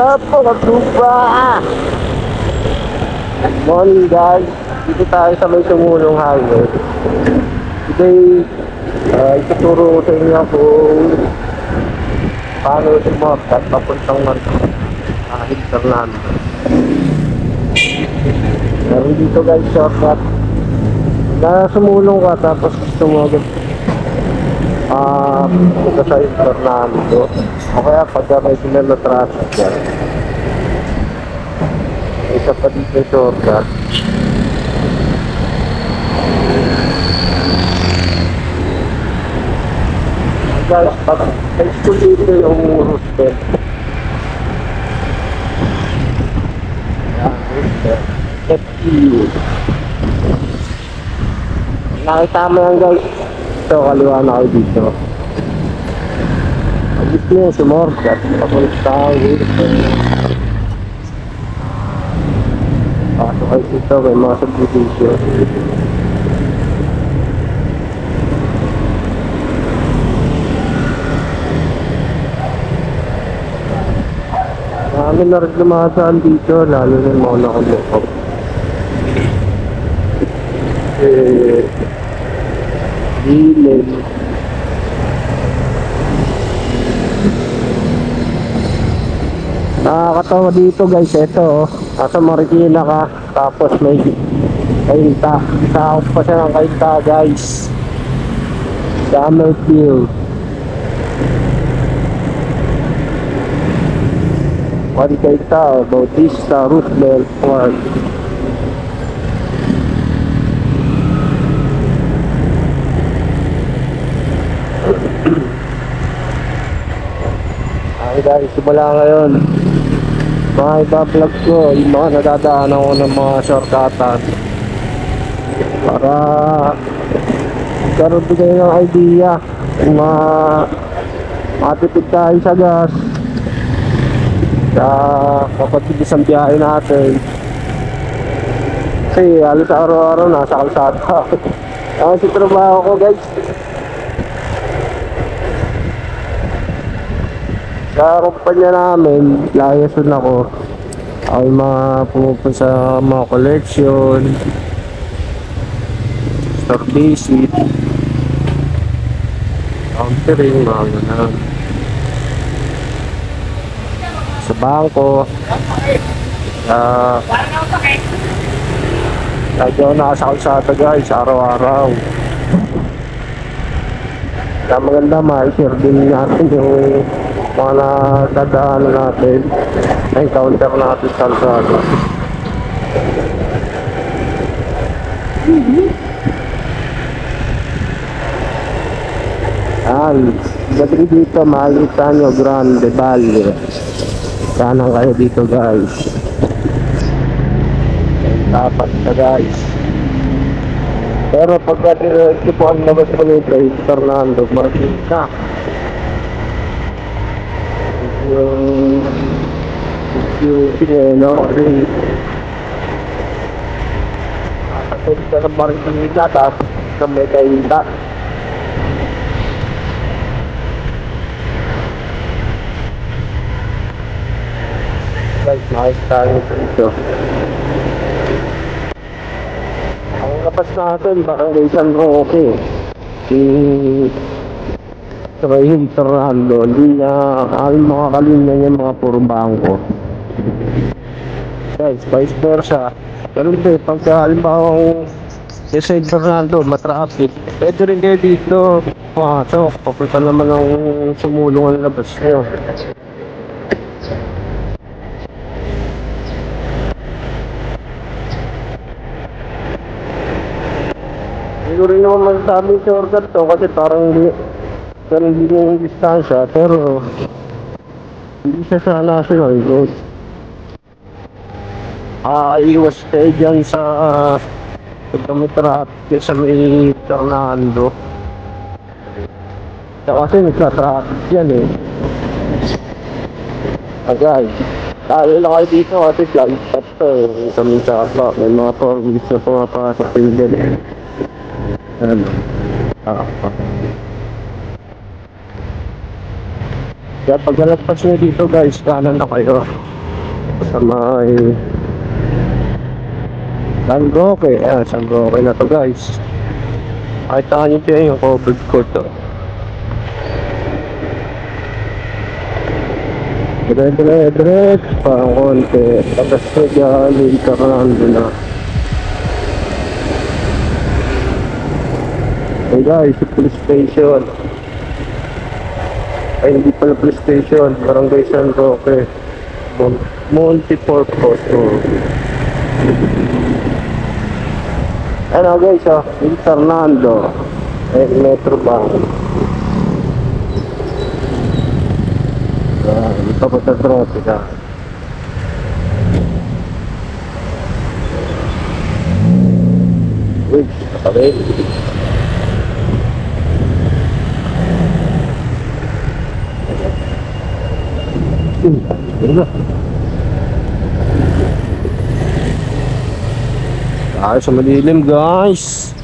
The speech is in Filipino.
up mga tupa? Good morning guys. Dito tayo sa may Tumulong Highway. Today, ituturo sa inyo kung paano sumorkat papuntang Hinterland. Meron dito guys shortcut. Na sumulong ka tapos gusto mo agad punta sa Hinterland dito. O kaya pagka may sinal na traffic dyan, isa pa dito yung shortcut. Guys, pag high school dito yung Roosevelt. Yan, Roosevelt. FTU. Nakita mo yan guys. Ito, kaliwa na kayo dito. Gusto nyo sumorkat papunta ang Roosevelt. Pasok kayo dito, may mga subdivision. Marami na rin lumasaan dito, lalo na yung mga nakalukap. Dilim. Nakakatawa dito guys, ito nasa Marikina ka, tapos may kainta, sakop pa siya ng kainta guys. Summerfield. One kainta, Bautista, Roosevelt Park. Ay guys, simula ngayon mga iba-vlog ko yung mga nadadaanan ko ng mga shortcutan para karoon kayo ng idea kung matipid tayo sa gas sa kapatilis ang biyahe natin kasi halos araw-araw nasa kalsada. Ang si trabaho ko guys sa kumpanya namin, liaison ako. Ako yung mga pumupunta sa mga collection, store visit, countering, mga ganun. Sa bangko, lagi ako nakasakalsada guys, araw-araw. Kaya maganda ma-share din natin yung mga nadadaanan natin, na-encounter natin sa kalsada. Dating dito makikita nyo Grande Valle. Kanan kayo dito guys, dapat na guys. Pero pagka diretso po ang labas mo nito Fernando Marquez yung pinelo kasi nakatulog ka ng Marikina tapos kami kainta. Guys, nakikita nyo dito ang kapas natin barangay San Roque sa Hinterland. Hindi niya aking makakalimutan yung mga puro bangko guys, vice versa. Pero hindi, pagka halimbawa sa Hinterland matraffic, pwede rin kayo dito pumasok, papunta naman ng sumulong ang labas nyo. Hindi rin naman masasabing shortcut to kasi parang hindi yung distansya, pero hindi siya sa national road. Iwas kayo dyan sa pagkamitraffic sa may Fernando kasi nagka-traffic yan eh. Guys, talo lang kayo dito kasi flag stop to sa may sapa, may mga tourist na pumapasok din eh. Kaya pag nalagpas nyo dito guys, kanan na kayo. Sa may San Roque. Ayan, San Roque na to guys. Nakita nyo dyan yung covered court to. Dire parang konti. Tapos galing karando na. Hey guys, yung police station. Ay, hindi pala police station. Barangay San Roque. Multi-purpose. Ano guys, yung Fernando. Metro Bank. Ito po sa Tropica. Uy, okay. Tayo sa madilim guys.